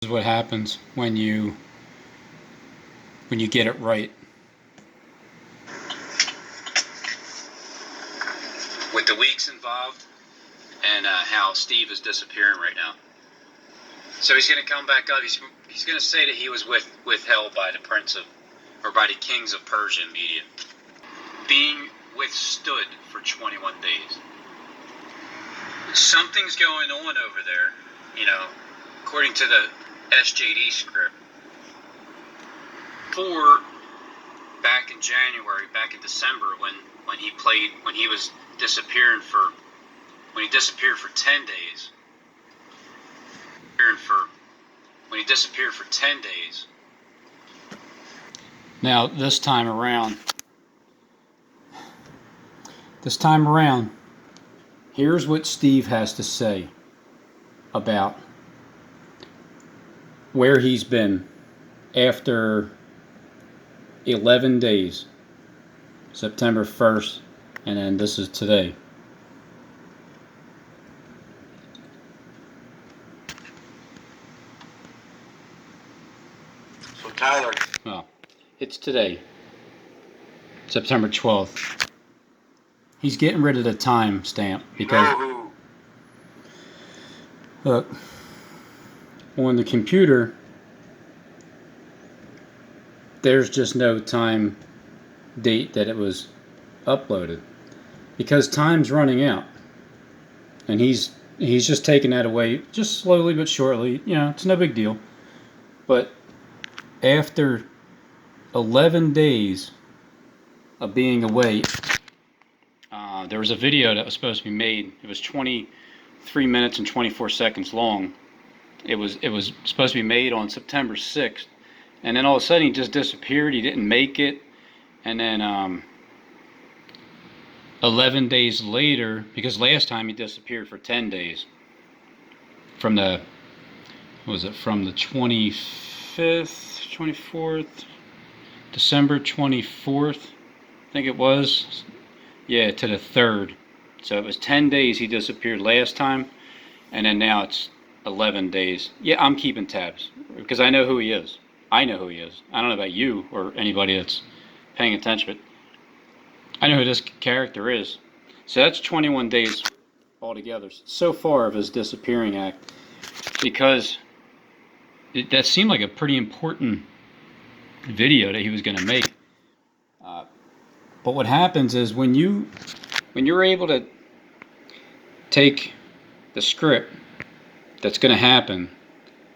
This is what happens when you get it right. With the weeks involved and how Steve is disappearing right now. So he's going to come back up. He's going to say that he was withheld by the by the kings of Persia and Media, being withstood for 21 days. Something's going on over there, according to the SJD script. Back in January, back in December, when he disappeared for 10 days. When he disappeared for 10 days. Now, this time around, here's what Steve has to say about where he's been after 11 days, September 1st, and then this is today. So Tyler. Oh, it's today, September 12th. He's getting rid of the time stamp because look, on the computer there's just no time date that it was uploaded because time's running out, and he's just taking that away, just slowly but surely. It's no big deal. But after 11 days of being away, there was a video that was supposed to be made. It was 23 minutes and 24 seconds long. It was supposed to be made on September 6th, and then all of a sudden he just disappeared. He didn't make it, and then 11 days later, because last time he disappeared for 10 days, from the 25th, 24th, December 24th, I think it was. Yeah, to the 3rd. So it was 10 days he disappeared last time, and then now it's 11 days. Yeah, I'm keeping tabs because I know who he is. I know who he is. I don't know about you or anybody that's paying attention, but I know who this character is. So that's 21 days altogether so far of his disappearing act, because that seemed like a pretty important video that he was going to make. But what happens is when you're able to take the script that's going to happen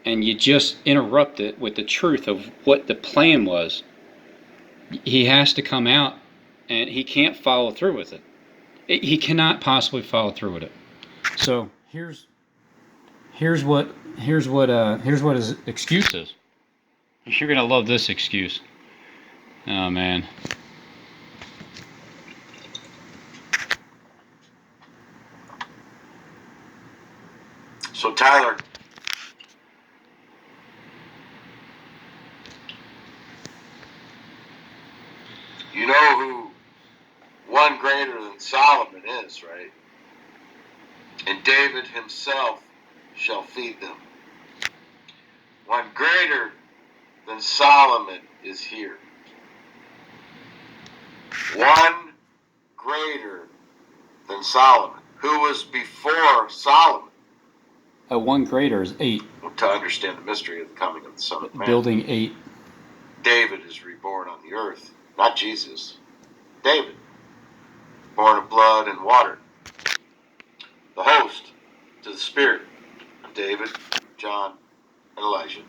and you just interrupt it with the truth of what the plan was, he has to come out and he can't follow through with it. He cannot possibly follow through with it. So here's what his excuse is. You're going to love this excuse. Oh man. So Tyler, you know who one greater than Solomon is, right? And David himself shall feed them. One greater than Solomon is here. One greater than Solomon. Who was before Solomon? One greater is 8. To understand the mystery of the coming of the Son of Man. Building 8. David is reborn on the earth. Not Jesus. David. Born of blood and water. The host to the spirit of David, John, and Elijah.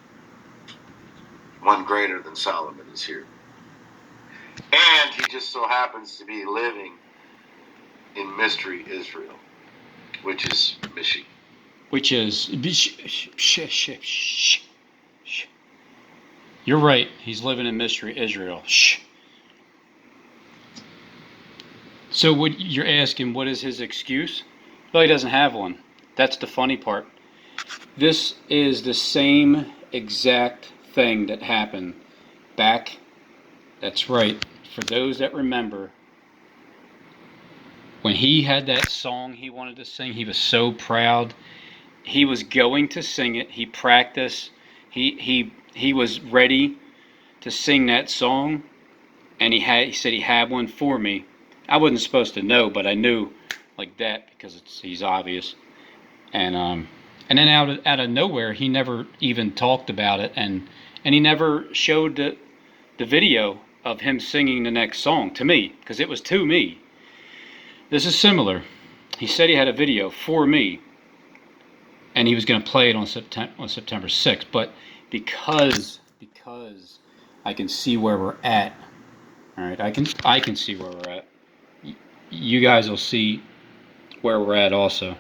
One greater than Solomon is here. And he just so happens to be living in Mystery Israel, which is Michigan. Which is... You're right. He's living in Mystery Israel. So what you're asking, what is his excuse? Well, he doesn't have one. That's the funny part. This is the same exact thing that happened back. That's right. For those that remember, when he had that song he wanted to sing, he was so proud. He was going to sing it. He practiced. He was ready to sing that song, and he said he had one for me. I wasn't supposed to know, but I knew like that because he's obvious. And then out of nowhere, he never even talked about it, and he never showed the video of him singing the next song to me, because it was to me. This is similar. He said he had a video for me, and he was going to play it on September 6th, but because I can see where we're at. All right, I can see where we're at. You guys will see where we're at also.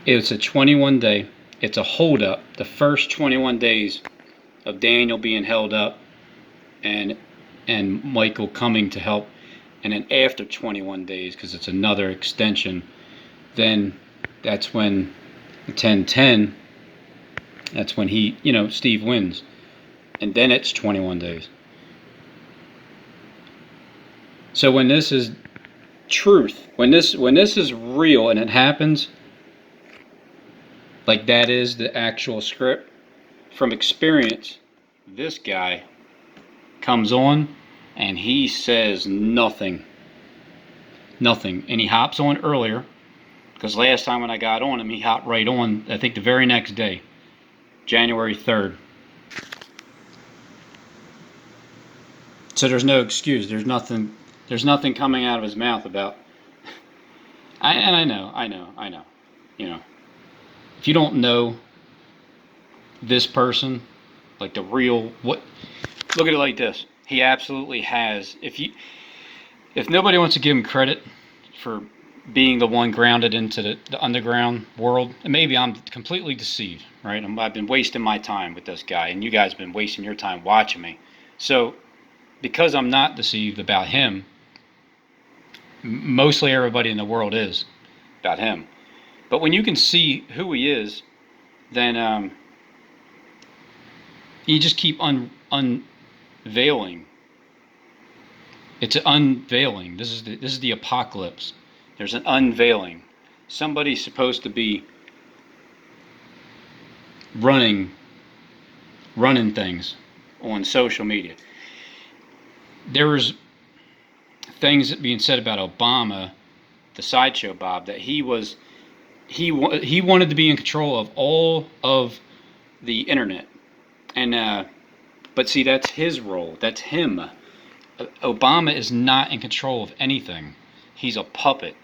It's a 21 day. It's a hold up. The first 21 days of Daniel being held up, and Michael coming to help, and then after 21 days, because it's another extension, then that's when 10-10. That's when Steve wins, and then it's 21 days. So when this is truth, when this is real and it happens, like that is the actual script, from experience, this guy comes on and he says nothing, and he hops on earlier, because last time when I got on him, he hopped right on, I think the very next day, January 3rd. So there's no excuse. There's nothing coming out of his mouth about. I know. If you don't know this person, like the real what, look at it like this. He absolutely has. If nobody wants to give him credit for being the one grounded into the underground world, and maybe I'm completely deceived, right? I've been wasting my time with this guy, and you guys have been wasting your time watching me. So, because I'm not deceived about him, mostly everybody in the world is about him. But when you can see who he is, then you just keep unveiling. It's an unveiling. This is the apocalypse. There's an unveiling. Somebody's supposed to be running things on social media. There was things being said about Obama, the sideshow Bob, that he wanted to be in control of all of the internet, and but see, that's his role. That's him. Obama is not in control of anything. He's a puppet.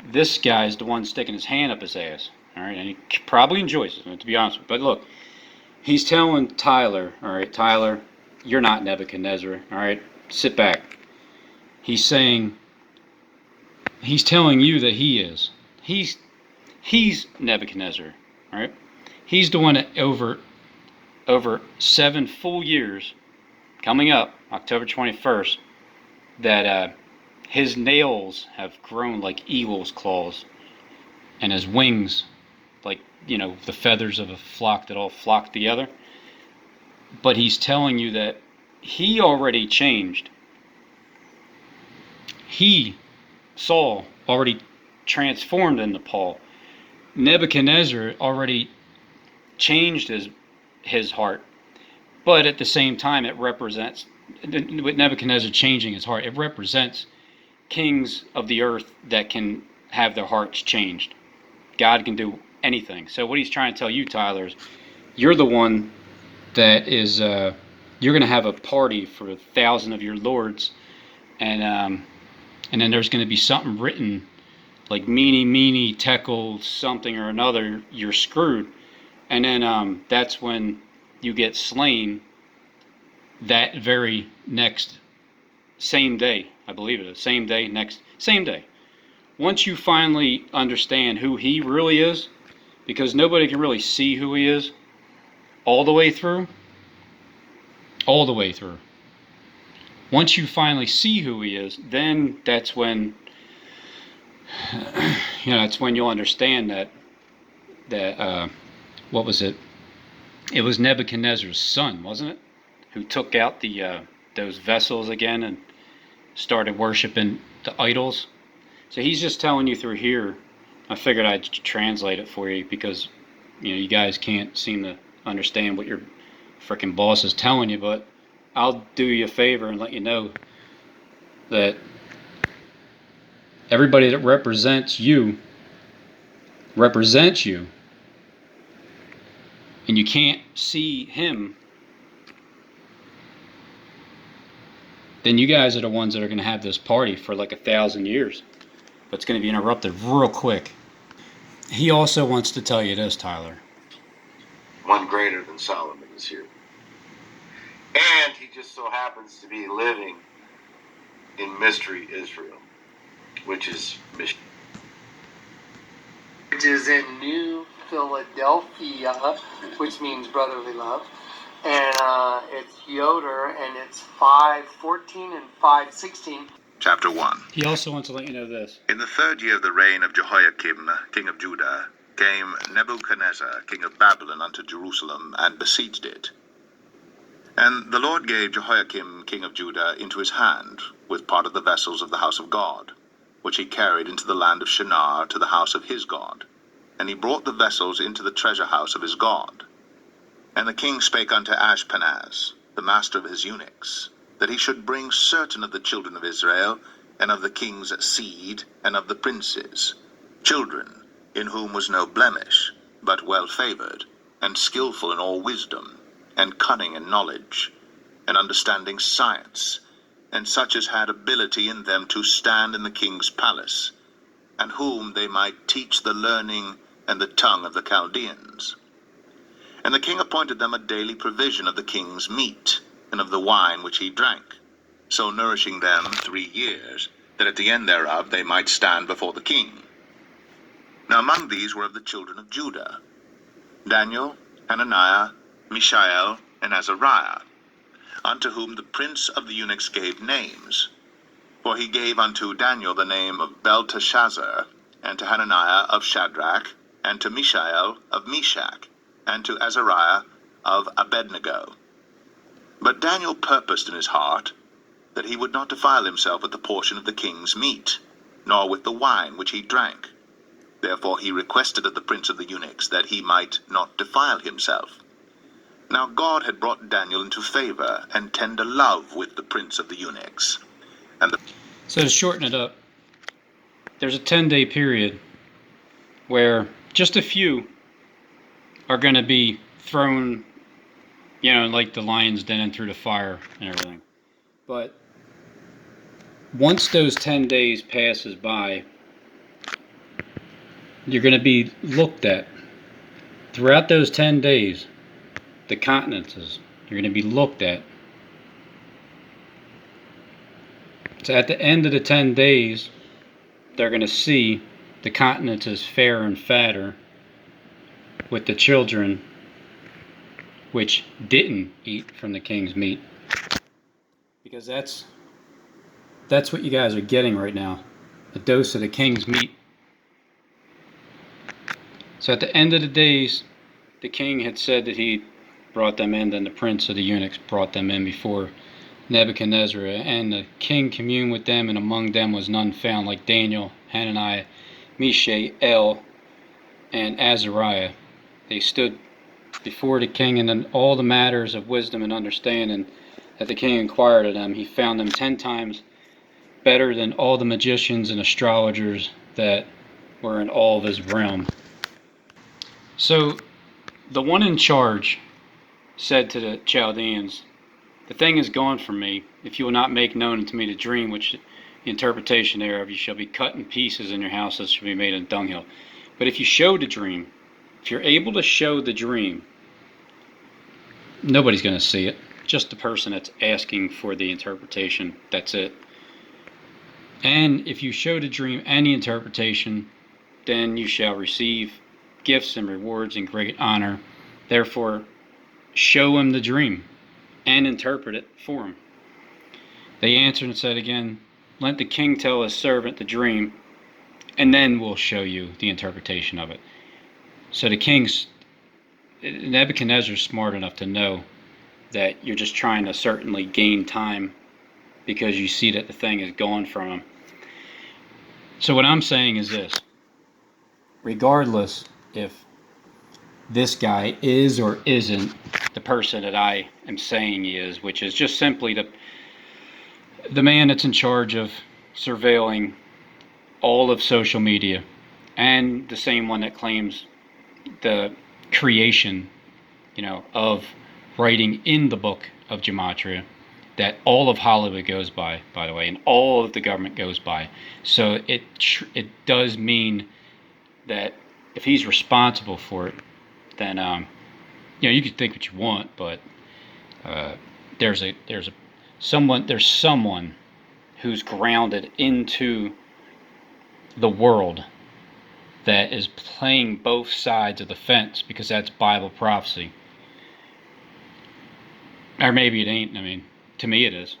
This guy's the one sticking his hand up his ass. All right, and he probably enjoys it, to be honest with you. But look, he's telling Tyler, all right, Tyler, you're not Nebuchadnezzar. All right, sit back. He's telling you that he is. He's Nebuchadnezzar. All right, he's the one that over 7 full years, coming up October 21st, that his nails have grown like eagle's claws, and his wings like, the feathers of a flock that all flock together. But he's telling you that he already changed. Saul already transformed into Paul. Nebuchadnezzar already changed his heart. But at the same time, it represents, with Nebuchadnezzar changing his heart, it represents kings of the earth that can have their hearts changed. God can do anything. So what he's trying to tell you, Tyler, is you're the one that is, you're going to have a party for 1,000 of your lords, and then there's going to be something written like meanie, tekel, something or another, you're screwed. And then that's when you get slain that very same day, I believe it is, same day. Once you finally understand who he really is, because nobody can really see who he is all the way through. Once you finally see who he is, then that's when, that's when you'll understand that what was it? It was Nebuchadnezzar's son, wasn't it? Who took out those vessels again and started worshiping the idols. So he's just telling you through here. I figured I'd translate it for you because you guys can't seem to understand what your freaking boss is telling you, but I'll do you a favor and let you know that everybody that represents you, and you can't see him, then you guys are the ones that are going to have this party for like 1,000 years. But it's going to be interrupted real quick. He also wants to tell you this, Tyler. One greater than Solomon is here. And he just so happens to be living in Mystery Israel, which is Michigan. Which is in New Philadelphia, which means brotherly love. And it's Yoder, and it's 5:14 and 5:16. Chapter 1. He also wants to let you know this. In the 3rd year of the reign of Jehoiakim, king of Judah, came Nebuchadnezzar, king of Babylon, unto Jerusalem, and besieged it. And the Lord gave Jehoiakim, king of Judah, into his hand, with part of the vessels of the house of God, which he carried into the land of Shinar to the house of his God. And he brought the vessels into the treasure house of his God. And the king spake unto Ashpenaz, the master of his eunuchs, that he should bring certain of the children of Israel, and of the king's seed, and of the princes, children in whom was no blemish, but well favored, and skillful in all wisdom, and cunning in knowledge, and understanding science, and such as had ability in them to stand in the king's palace, and whom they might teach the learning and the tongue of the Chaldeans. And the king appointed them a daily provision of the king's meat, and of the wine which he drank, so nourishing them 3 years, that at the end thereof they might stand before the king. Now among these were of the children of Judah, Daniel, Hananiah, Mishael, and Azariah, unto whom the prince of the eunuchs gave names. For he gave unto Daniel the name of Belteshazzar, and to Hananiah of Shadrach, and to Mishael of Meshach, and to Azariah of Abednego. But Daniel purposed in his heart that he would not defile himself with the portion of the king's meat, nor with the wine which he drank. Therefore he requested of the prince of the eunuchs that he might not defile himself. Now God had brought Daniel into favor and tender love with the prince of the eunuchs. So to shorten it up, there's a 10-day period where just a few are going to be thrown, like the lion's den and through the fire and everything. But once those 10 days passes by, you're going to be looked at. Throughout those 10 days, the continences, you're going to be looked at. So at the end of the 10 days, they're going to see the continences fairer and fatter with the children which didn't eat from the king's meat. Because that's what you guys are getting right now. A dose of the king's meat. So at the end of the days, the king had said that he brought them in, then the prince of the eunuchs brought them in before Nebuchadnezzar, and the king communed with them, and among them was none found like Daniel, Hananiah, Mishael, and Azariah. They stood before the king, and in all the matters of wisdom and understanding that the king inquired of them, he found them 10 times better than all the magicians and astrologers that were in all of his realm. So the one in charge said to the Chaldeans, "The thing is gone from me. If you will not make known unto me the dream, which the interpretation thereof, you shall be cut in pieces, and your houses shall be made a dunghill. But if you show the dream, if you're able to show the dream, nobody's going to see it. Just the person that's asking for the interpretation. That's it. And if you show the dream and the interpretation, then you shall receive gifts and rewards and great honor. Therefore, show him the dream and interpret it for him." They answered and said again, "Let the king tell his servant the dream, and then we'll show you the interpretation of it." So Nebuchadnezzar's smart enough to know that you're just trying to certainly gain time because you see that the thing is gone from him. So what I'm saying is this: regardless if this guy is or isn't the person that I am saying he is, which is just simply the man that's in charge of surveilling all of social media, and the same one that claims the creation, of writing in the book of gematria that all of Hollywood goes by the way, and all of the government goes by. So it does mean that if he's responsible for it, then you can think what you want, but there's someone who's grounded into the world that is playing both sides of the fence, because that's Bible prophecy. Or maybe it ain't. I mean, to me it is.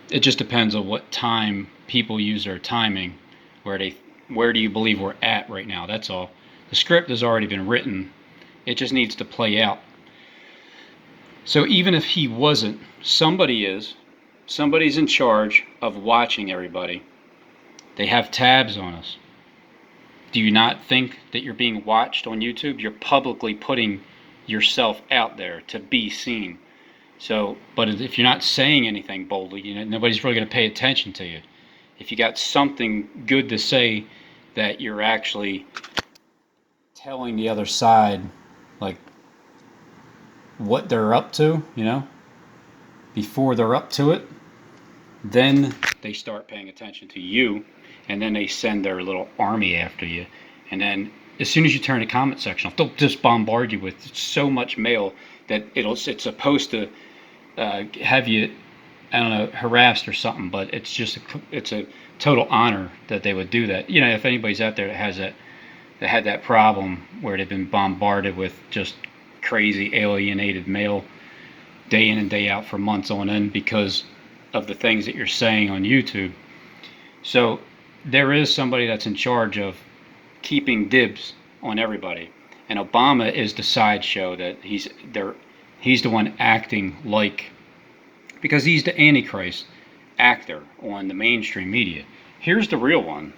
It just depends on what time people use their timing. Where do you believe we're at right now? That's all. The script has already been written. It just needs to play out. So even if he wasn't, somebody is. Somebody's in charge of watching everybody. They have tabs on us. Do you not think that you're being watched on YouTube? You're publicly putting yourself out there to be seen. So, but if you're not saying anything boldly, nobody's really going to pay attention to you. If you got something good to say, that you're actually telling the other side, like, what they're up to, before they're up to it, then they start paying attention to you, and then they send their little army after you. And then as soon as you turn the comment section off, they'll just bombard you with so much mail that it's supposed to have you, I don't know, harassed or something. But it's a total honor that they would do that. If anybody's out there that had that problem where they've been bombarded with just crazy alienated mail day in and day out for months on end because of the things that you're saying on YouTube. So there is somebody that's in charge of keeping dibs on everybody, and Obama is the sideshow that he's the one acting like, because he's the Antichrist actor on the mainstream media. Here's the real one.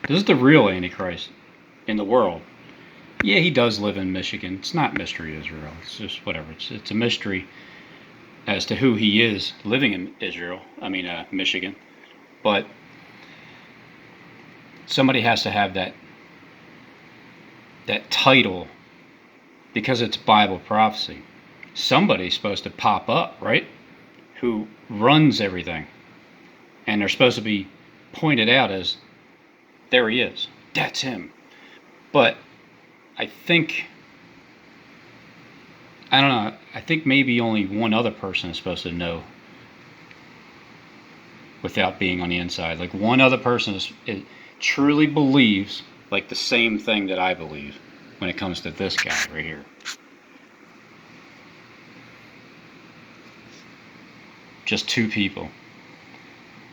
This is the real Antichrist in the world. Yeah, he does live in Michigan. It's not Mystery Israel. It's just whatever. It's a mystery as to who he is living in Michigan. But somebody has to have that title, because it's Bible prophecy. Somebody's supposed to pop up, right? Who runs everything. And they're supposed to be pointed out as, there he is. That's him. But I think maybe only one other person is supposed to know without being on the inside. Like, one other person truly believes like the same thing that I believe when it comes to this guy right here. Just two people.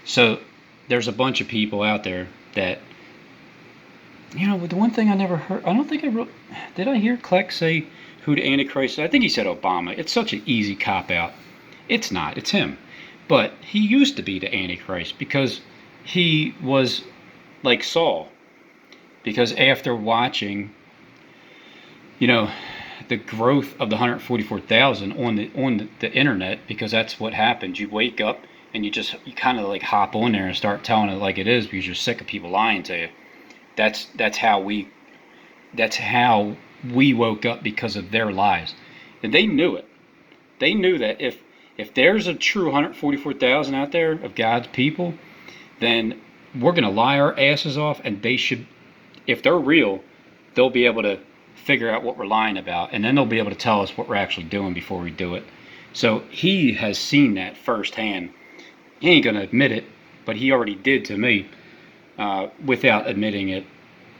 So there's a bunch of people out there that, the one thing I never heard, I don't think I wrote, did I hear Kleck say who the Antichrist is? I think he said Obama. It's such an easy cop-out. It's not. It's him. But he used to be the Antichrist because he was like Saul. Because after watching, the growth of the 144,000 on the internet, because that's what happens. You wake up and you kind of like hop on there and start telling it like it is because you're sick of people lying to you. That's how we woke up, because of their lies. And they knew it. They knew that if there's a true 144,000 out there of God's people, then we're going to lie our asses off, and they should, if they're real, they'll be able to figure out what we're lying about, and then they'll be able to tell us what we're actually doing before we do it. So he has seen that firsthand. He ain't going to admit it, but he already did to me without admitting it.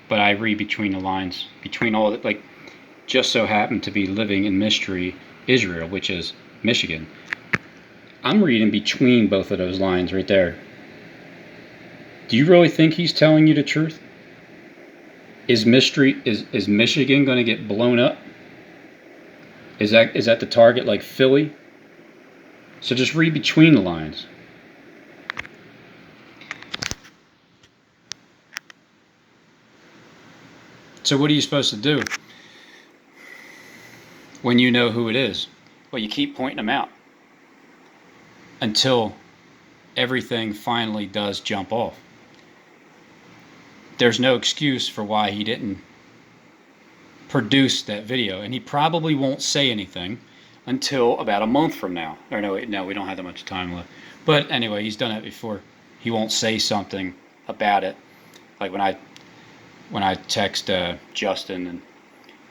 But I read between the lines, between all that, like, just so happened to be living in Mystery Israel, which is Michigan. I'm reading between both of those lines right there. Do you really think he's telling you the truth? Is Michigan going to get blown up? Is that the target, like Philly? So just read between the lines. So what are you supposed to do when you know who it is? Well, you keep pointing them out until everything finally does jump off. There's no excuse for why he didn't produce that video, and he probably won't say anything until about a month from now. Or no, we don't have that much time left. But anyway, he's done it before. He won't say something about it. Like when I text Justin and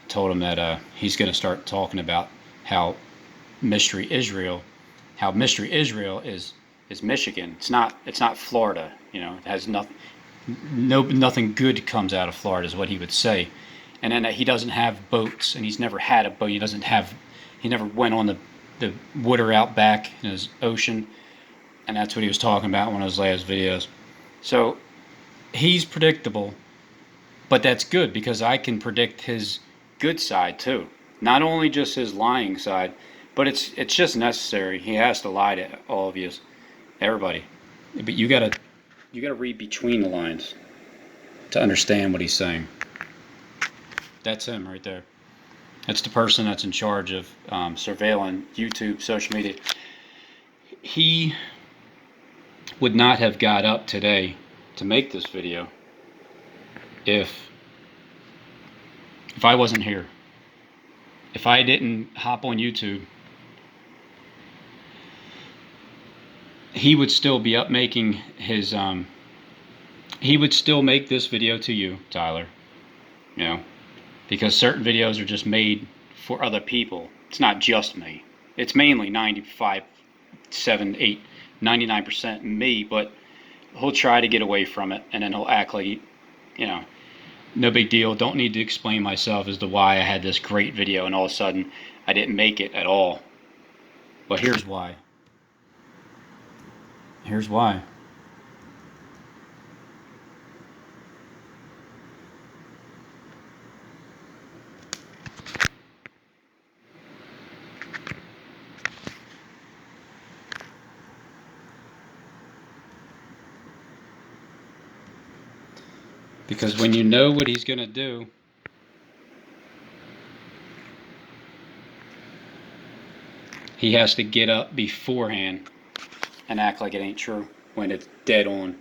told him that he's going to start talking about how Mystery Israel is Michigan. It's not Florida. You know, it has nothing good comes out of Florida is what he would say. And then he doesn't have boats, and he's never had a boat. He never went on the water out back in his ocean, and that's what he was talking about in one of his last videos. So he's predictable, but that's good because I can predict his good side too. Not only just his lying side, but it's just necessary. He has to lie to all of you, everybody. But you gotta read between the lines to understand what he's saying. That's him right there. That's the person that's in charge of surveilling YouTube, social media. He would not have got up today to make this video if I wasn't here. If I didn't hop on YouTube, he would still be up making his he would still make this video to you, Tyler. You know, because certain videos are just made for other people. It's not just me. It's mainly 95, 7, 8, 99% me, but he'll try to get away from it, and then he'll act like, you know, no big deal. Don't need to explain myself as to why I had this great video and all of a sudden I didn't make it at all. But here's why. Here's why. Because when you know what he's going to do, he has to get up beforehand and act like it ain't true when it's dead on.